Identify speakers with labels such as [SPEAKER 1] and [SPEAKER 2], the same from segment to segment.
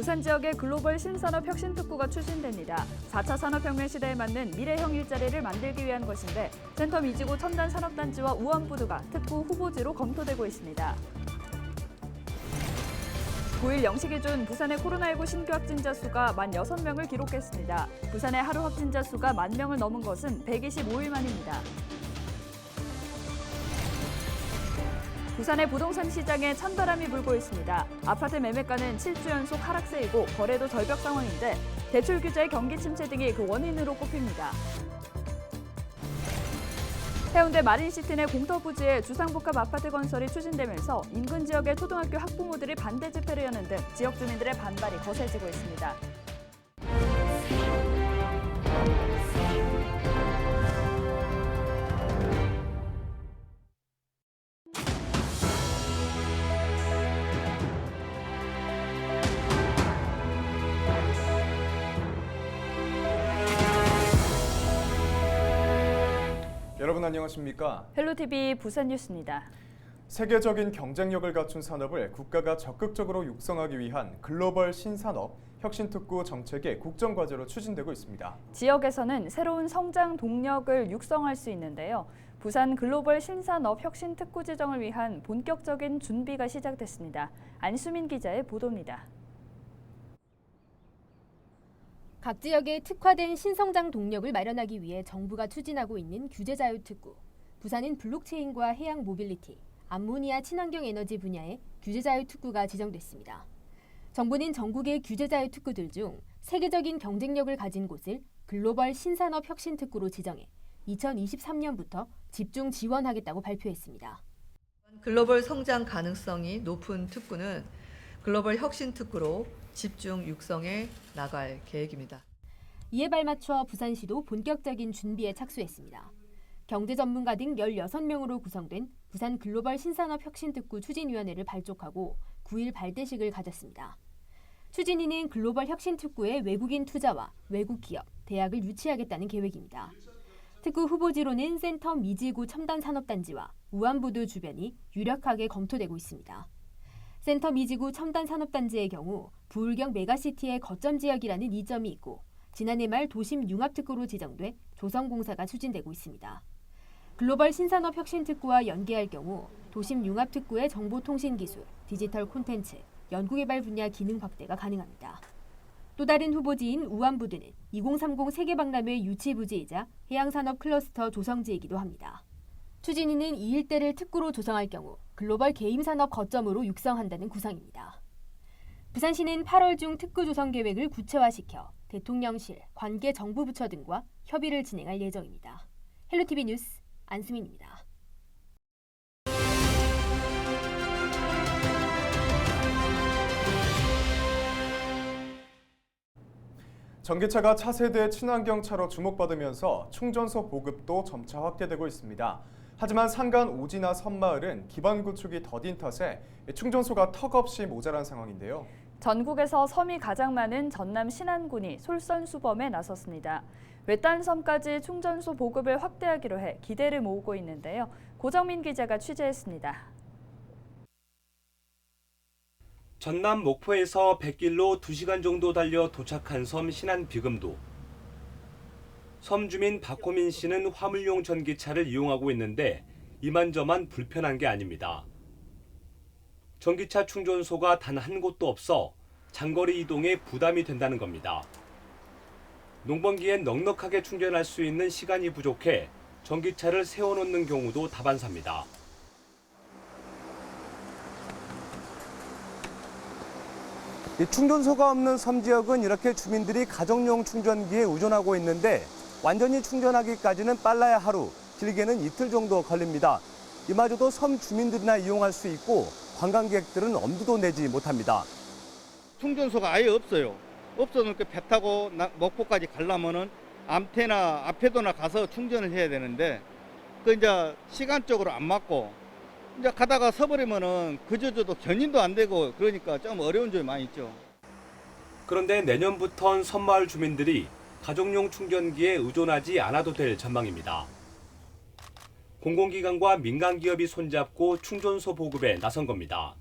[SPEAKER 1] 부산 지역의 글로벌 신산업 혁신 특구가 추진됩니다. 4차 산업혁명 시대에 맞는 미래형 일자리를 만들기 위한 것인데 센텀 이지구 첨단 산업단지와 우암부두가 특구 후보지로 검토되고 있습니다. 9일 0시 기준 부산의 코로나19 신규 확진자 수가 16명을 기록했습니다. 부산의 하루 확진자 수가 10,000명을 넘은 것은 125일 만입니다. 부산의 부동산 시장에 찬바람이 불고 있습니다. 아파트 매매가는 7주 연속 하락세이고 거래도 절벽 상황인데 대출 규제, 경기 침체 등이 그 원인으로 꼽힙니다. 해운대 마린시티 내 공터 부지에 주상복합 아파트 건설이 추진되면서 인근 지역의 초등학교 학부모들이 반대 집회를 여는 등 지역 주민들의 반발이 거세지고 있습니다.
[SPEAKER 2] 여러분 안녕하십니까?
[SPEAKER 1] 헬로티비 부산 뉴스입니다.
[SPEAKER 2] 세계적인 경쟁력을 갖춘 산업을 국가가 적극적으로 육성하기 위한 글로벌 신산업 혁신특구 정책이 국정과제로 추진되고 있습니다.
[SPEAKER 1] 지역에서는 새로운 성장 동력을 육성할 수 있는데요. 부산 글로벌 신산업 혁신특구 지정을 위한 본격적인 준비가 시작됐습니다. 안수민 기자의 보도입니다.
[SPEAKER 3] 각 지역에 특화된 신성장 동력을 마련하기 위해 정부가 추진하고 있는 규제자유특구. 부산은 블록체인과 해양 모빌리티, 암모니아 친환경 에너지 분야의 규제자유특구가 지정됐습니다. 정부는 전국의 규제자유특구들 중 세계적인 경쟁력을 가진 곳을 글로벌 신산업 혁신특구로 지정해 2023년부터 집중 지원하겠다고 발표했습니다.
[SPEAKER 4] 글로벌 성장 가능성이 높은 특구는 글로벌 혁신 특구로 집중 육성해 나갈 계획입니다.
[SPEAKER 3] 이에 발맞춰 부산시도 본격적인 준비에 착수했습니다. 경제 전문가 등 16명으로 구성된 부산 글로벌 신산업 혁신특구 추진위원회를 발족하고 9일 발대식을 가졌습니다. 추진위는 글로벌 혁신특구에 외국인 투자와 외국 기업, 대학을 유치하겠다는 계획입니다. 특구 후보지로는 센텀 이지구 첨단산업단지와 우암부두 주변이 유력하게 검토되고 있습니다. 센텀 이지구 첨단산업단지의 경우 부울경 메가시티의 거점 지역이라는 이점이 있고 지난해 말 도심 융합특구로 지정돼 조성공사가 추진되고 있습니다. 글로벌 신산업 혁신특구와 연계할 경우 도심 융합특구의 정보통신기술, 디지털 콘텐츠, 연구개발 분야 기능 확대가 가능합니다. 또 다른 후보지인 우암부두는 2030 세계박람회 유치부지이자 해양산업 클러스터 조성지이기도 합니다. 추진위는 이 일대를 특구로 조성할 경우 글로벌 게임산업 거점으로 육성한다는 구상입니다. 부산시는 8월 중 특구 조성 계획을 구체화시켜 대통령실, 관계 정부 부처 등과 협의를 진행할 예정입니다. 헬로티비 뉴스 안수민입니다.
[SPEAKER 2] 전기차가 차세대 친환경차로 주목받으면서 충전소 보급도 점차 확대되고 있습니다. 하지만 산간 오지나 섬마을은 기반 구축이 더딘 탓에 충전소가 턱없이 모자란 상황인데요.
[SPEAKER 1] 전국에서 섬이 가장 많은 전남 신안군이 솔선수범에 나섰습니다. 외딴 섬까지 충전소 보급을 확대하기로 해 기대를 모으고 있는데요. 고정민 기자가 취재했습니다.
[SPEAKER 5] 전남 목포에서 100길로 2시간 정도 달려 도착한 섬 신안 비금도. 섬 주민 박호민 씨는 화물용 전기차를 이용하고 있는데 이만저만 불편한 게 아닙니다. 전기차 충전소가 단 한 곳도 없어 장거리 이동에 부담이 된다는 겁니다. 농번기엔 넉넉하게 충전할 수 있는 시간이 부족해 전기차를 세워놓는 경우도 다반사입니다.
[SPEAKER 6] 충전소가 없는 섬 지역은 이렇게 주민들이 가정용 충전기에 의존하고 있는데 완전히 충전하기까지는 빨라야 하루, 길게는 이틀 정도 걸립니다. 이마저도 섬 주민들이나 이용할 수 있고 관광객들은 엄두도 내지 못합니다.
[SPEAKER 7] 충전소가 아예 없어요. 없어서 배 타고 목포까지 가려면은 암태나 앞에도나 가서 충전을 해야 되는데 그 이제 시간적으로 안 맞고 이제 가다가 서버리면은 그저저도 견인도 안 되고 그러니까 좀 어려운 점이 많이 있죠.
[SPEAKER 5] 그런데 내년부턴 섬마을 주민들이 가정용 충전기에 의존하지 않아도 될 전망입니다. 공공기관과 민간기업이 손잡고 충전소 보급에 나선 겁니다.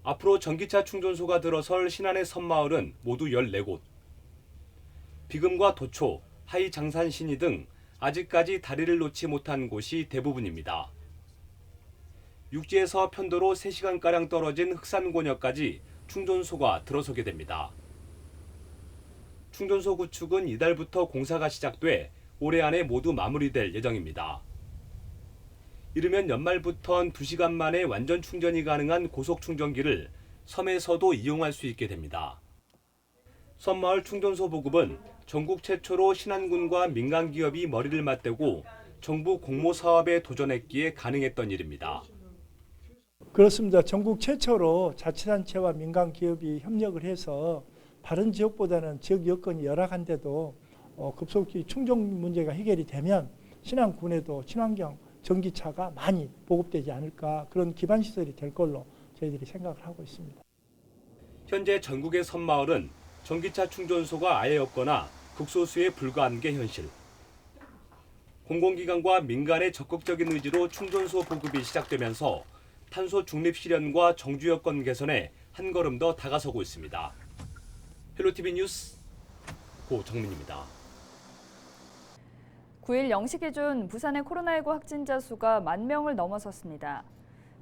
[SPEAKER 5] 앞으로 전기차 충전소가 들어설 신안의 섬마을은 모두 14곳. 비금과 도초, 하이장산 신이 등 아직까지 다리를 놓지 못한 곳이 대부분입니다. 육지에서 편도로 3시간가량 떨어진 흑산곤역까지 충전소가 들어서게 됩니다. 충전소 구축은 이달부터 공사가 시작돼 올해 안에 모두 마무리될 예정입니다. 이르면 연말부턴 2시간 만에 완전 충전이 가능한 고속 충전기를 섬에서도 이용할 수 있게 됩니다. 섬마을 충전소 보급은 전국 최초로 신안군과 민간기업이 머리를 맞대고 정부 공모 사업에 도전했기에 가능했던 일입니다.
[SPEAKER 8] 그렇습니다. 전국 최초로 자치단체와 민간기업이 협력을 해서 다른 지역보다는 지역 여건이 열악한데도 급속히 충전 문제가 해결이 되면 신안군에도 친환경 전기차가 많이 보급되지 않을까, 그런 기반시설이 될 걸로 저희들이 생각을 하고 있습니다.
[SPEAKER 5] 현재 전국의 섬마을은 전기차 충전소가 아예 없거나 극소수에 불과한 게 현실. 공공기관과 민간의 적극적인 의지로 충전소 보급이 시작되면서 탄소 중립 실현과 정주 여건 개선에 한 걸음 더 다가서고 있습니다. 헬로티비 뉴스 고정민입니다.
[SPEAKER 1] 9일 0시 기준 부산의 코로나19 확진자 수가 10,000명을 넘어섰습니다.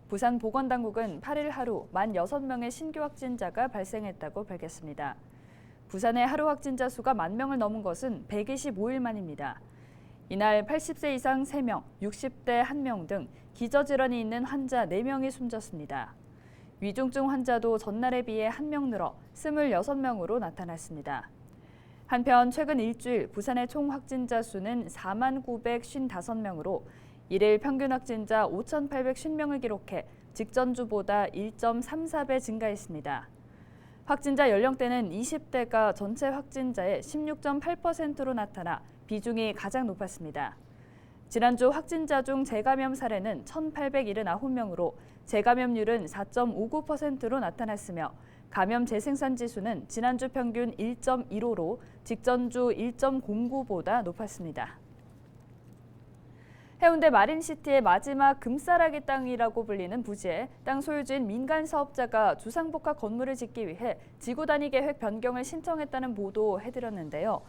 [SPEAKER 1] 부산 보건당국은 8일 하루 16,000명의 신규 확진자가 발생했다고 밝혔습니다. 부산의 하루 확진자 수가 10,000명을 넘은 것은 125일 만입니다. 이날 80세 이상 3명, 60대 1명 등 기저질환이 있는 환자 4명이 숨졌습니다. 위중증 환자도 전날에 비해 1명 늘어 26명으로 나타났습니다. 한편 최근 일주일 부산의 총 확진자 수는 49,955명으로 일일 평균 확진자 5,850명을 기록해 직전주보다 1.34배 증가했습니다. 확진자 연령대는 20대가 전체 확진자의 16.8%로 나타나 비중이 가장 높았습니다. 지난주 확진자 중 재감염 사례는 1,879명으로 재감염률은 4.59%로 나타났으며 감염 재생산 지수는 지난주 평균 1.15로 직전주 1.09보다 높았습니다. 해운대 마린시티의 마지막 금싸라기 땅이라고 불리는 부지에 땅 소유주인 민간 사업자가 주상복합 건물을 짓기 위해 지구 단위 계획 변경을 신청했다는 보도 해드렸는데요.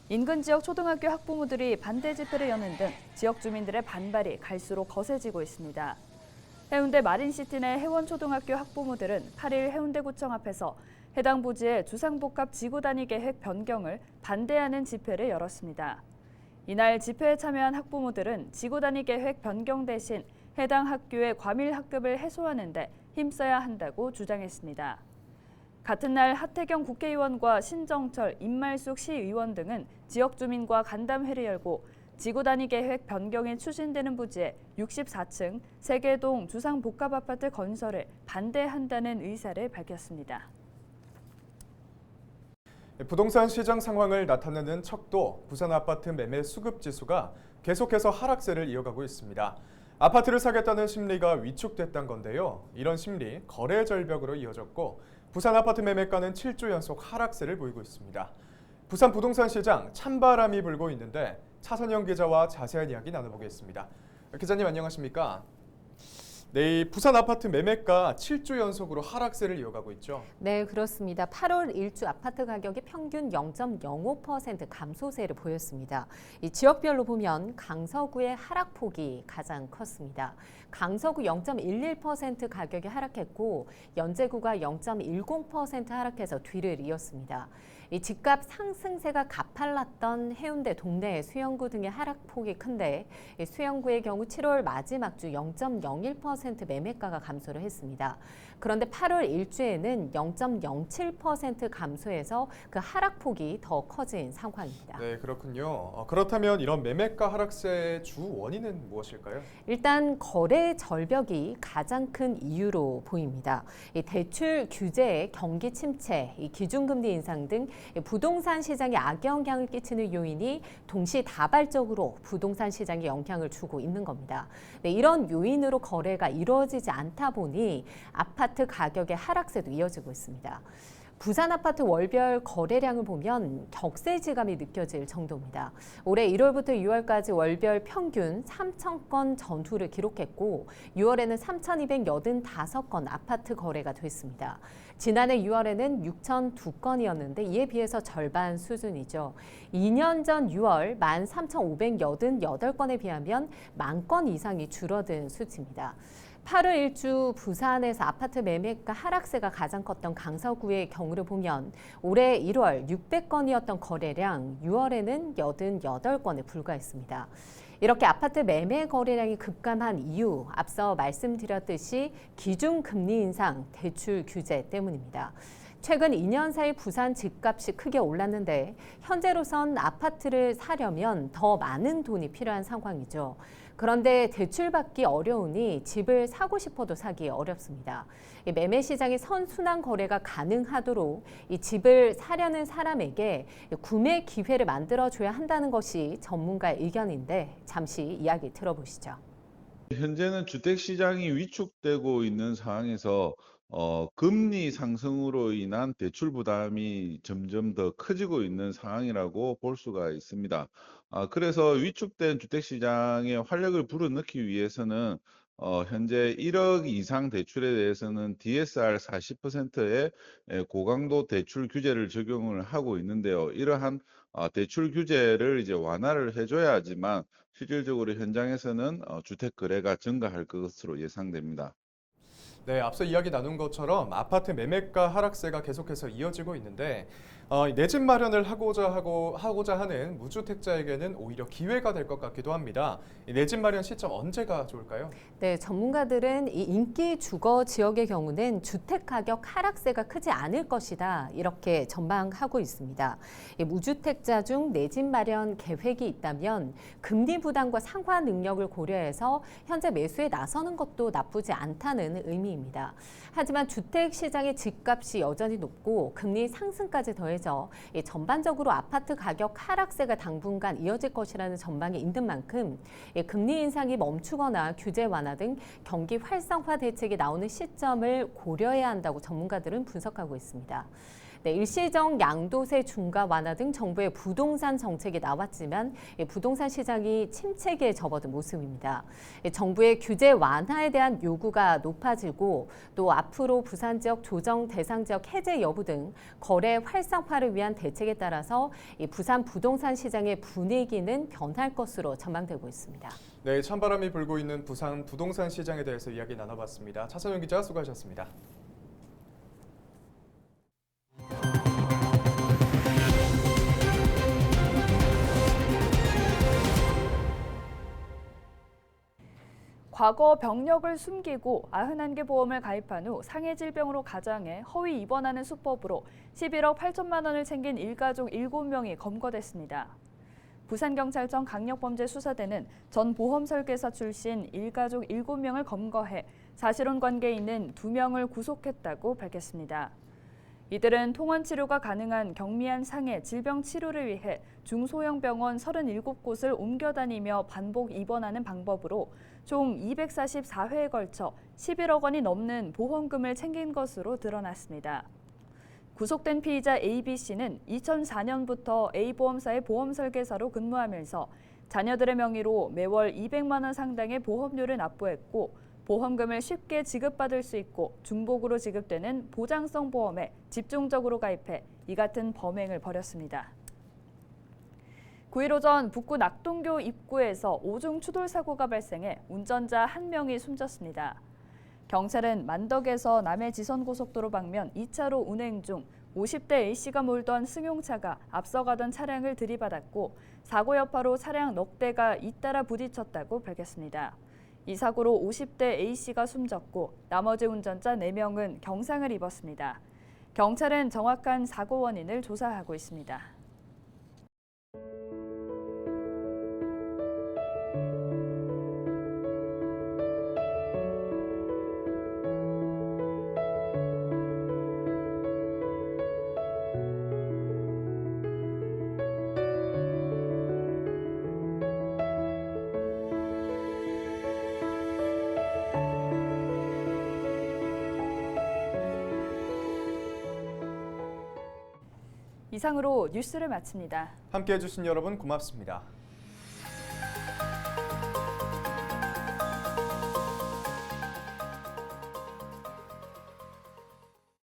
[SPEAKER 1] 인근 지역 초등학교 학부모들이 반대 집회를 여는 등 지역 주민들의 반발이 갈수록 거세지고 있습니다. 해운대 마린시티 내 해원초등학교 학부모들은 8일 해운대구청 앞에서 해당 부지의 주상복합 지구 단위 계획 변경을 반대하는 집회를 열었습니다. 이날 집회에 참여한 학부모들은 지구 단위 계획 변경 대신 해당 학교의 과밀 학급을 해소하는 데 힘써야 한다고 주장했습니다. 같은 날 하태경 국회의원과 신정철, 임말숙 시의원 등은 지역 주민과 간담회를 열고 지구 단위 계획 변경이 추진되는 부지에 64층 세계동 주상복합아파트 건설을 반대한다는 의사를 밝혔습니다.
[SPEAKER 2] 부동산 시장 상황을 나타내는 척도 부산 아파트 매매 수급 지수가 계속해서 하락세를 이어가고 있습니다. 아파트를 사겠다는 심리가 위축됐다는 건데요. 이런 심리, 거래 절벽으로 이어졌고 부산 아파트 매매가는 7주 연속 하락세를 보이고 있습니다. 부산 부동산 시장 찬바람이 불고 있는데 차선영 기자와 자세한 이야기 나눠보겠습니다. 기자님 안녕하십니까? 네, 부산 아파트 매매가 7주 연속으로 하락세를 이어가고 있죠.
[SPEAKER 9] 네, 그렇습니다. 8월 1주 아파트 가격이 평균 0.05% 감소세를 보였습니다. 이 지역별로 보면 강서구의 하락폭이 가장 컸습니다. 강서구 0.11% 가격이 하락했고 연제구가 0.10% 하락해서 뒤를 이었습니다. 이 집값 상승세가 가팔랐던 해운대 동네 수영구 등의 하락폭이 큰데 수영구의 경우 7월 마지막 주 0.01% 매매가가 감소를 했습니다. 그런데 8월 1주에는 0.07% 감소해서 그 하락폭이 더 커진 상황입니다.
[SPEAKER 2] 네, 그렇군요. 그렇다면 이런 매매가 하락세의 주 원인은 무엇일까요?
[SPEAKER 9] 일단 거래 절벽이 가장 큰 이유로 보입니다. 이 대출 규제의 경기 침체, 이 기준금리 인상 등 부동산 시장에 악영향을 끼치는 요인이 동시다발적으로 부동산 시장에 영향을 주고 있는 겁니다. 네, 이런 요인으로 거래가 이루어지지 않다 보니 아파트 가격의 하락세도 이어지고 있습니다. 부산 아파트 월별 거래량을 보면 격세지감이 느껴질 정도입니다. 올해 1월부터 6월까지 월별 평균 3,000건 전후를 기록했고 6월에는 3,285건 아파트 거래가 됐습니다. 지난해 6월에는 6,002건이었는데 이에 비해서 절반 수준이죠. 2년 전 6월 13,588건에 비하면 10,000건 이상이 줄어든 수치입니다. 8월 일주 부산에서 아파트 매매가 하락세가 가장 컸던 강서구의 경우를 보면 올해 1월 600건이었던 거래량 6월에는 88건에 불과했습니다. 이렇게 아파트 매매 거래량이 급감한 이유, 앞서 말씀드렸듯이 기준금리 인상, 대출 규제 때문입니다. 최근 2년 사이 부산 집값이 크게 올랐는데 현재로선 아파트를 사려면 더 많은 돈이 필요한 상황이죠. 그런데 대출받기 어려우니 집을 사고 싶어도 사기 어렵습니다. 매매 시장이 선순환 거래가 가능하도록 이 집을 사려는 사람에게 구매 기회를 만들어줘야 한다는 것이 전문가의 의견인데 잠시 이야기 들어보시죠.
[SPEAKER 10] 현재는 주택시장이 위축되고 있는 상황에서 금리 상승으로 인한 대출 부담이 점점 더 커지고 있는 상황이라고 볼 수가 있습니다. 그래서 위축된 주택시장의 활력을 불어넣기 위해서는 현재 1억 이상 대출에 대해서는 DSR 40%의 고강도 대출 규제를 적용을 하고 있는데요. 이러한 대출 규제를 이제 완화를 해줘야지만 실질적으로 현장에서는 주택 거래가 증가할 것으로 예상됩니다.
[SPEAKER 2] 네, 앞서 이야기 나눈 것처럼 아파트 매매가 하락세가 계속해서 이어지고 있는데 내 집 마련을 하고자 하는 무주택자에게는 오히려 기회가 될 것 같기도 합니다. 내 집 마련 시점 언제가 좋을까요?
[SPEAKER 9] 네, 전문가들은 이 인기 주거 지역의 경우는 주택 가격 하락세가 크지 않을 것이다 이렇게 전망하고 있습니다. 무주택자 중 내 집 마련 계획이 있다면 금리 부담과 상환 능력을 고려해서 현재 매수에 나서는 것도 나쁘지 않다는 의미입니다. 하지만 주택 시장의 집값이 여전히 높고 금리 상승까지 더해져 전반적으로 아파트 가격 하락세가 당분간 이어질 것이라는 전망이 있는 만큼 금리 인상이 멈추거나 규제 완화 등 경기 활성화 대책이 나오는 시점을 고려해야 한다고 전문가들은 분석하고 있습니다. 네, 일시적 양도세 중과 완화 등 정부의 부동산 정책이 나왔지만 부동산 시장이 침체기에 접어든 모습입니다. 정부의 규제 완화에 대한 요구가 높아지고 또 앞으로 부산 지역 조정 대상 지역 해제 여부 등 거래 활성화를 위한 대책에 따라서 부산 부동산 시장의 분위기는 변할 것으로 전망되고 있습니다.
[SPEAKER 2] 네, 찬바람이 불고 있는 부산 부동산 시장에 대해서 이야기 나눠봤습니다. 차선영 기자 수고하셨습니다.
[SPEAKER 1] 과거 병력을 숨기고 91개 보험을 가입한 후 상해 질병으로 가장해 허위 입원하는 수법으로 11억 8천만 원을 챙긴 일가족 7명이 검거됐습니다. 부산경찰청 강력범죄수사대는 전 보험 설계사 출신 일가족 7명을 검거해 사실혼 관계에 있는 2명을 구속했다고 밝혔습니다. 이들은 통원 치료가 가능한 경미한 상해 질병 치료를 위해 중소형 병원 37곳을 옮겨 다니며 반복 입원하는 방법으로 총 244회에 걸쳐 11억 원이 넘는 보험금을 챙긴 것으로 드러났습니다. 구속된 피의자 AB씨는 2004년부터 A보험사의 보험 설계사로 근무하면서 자녀들의 명의로 매월 200만 원 상당의 보험료를 납부했고 보험금을 쉽게 지급받을 수 있고 중복으로 지급되는 보장성 보험에 집중적으로 가입해 이 같은 범행을 벌였습니다. 9일 오전 북구 낙동교 입구에서 오중 추돌 사고가 발생해 운전자 1명이 숨졌습니다. 경찰은 만덕에서 남해지선고속도로 방면 2차로 운행 중 50대 A씨가 몰던 승용차가 앞서가던 차량을 들이받았고 사고 여파로 차량 넉 대가 잇따라 부딪혔다고 밝혔습니다. 이 사고로 50대 A씨가 숨졌고 나머지 운전자 4명은 경상을 입었습니다. 경찰은 정확한 사고 원인을 조사하고 있습니다. 이상으로 뉴스를 마칩니다.
[SPEAKER 2] 함께해 주신 여러분 고맙습니다.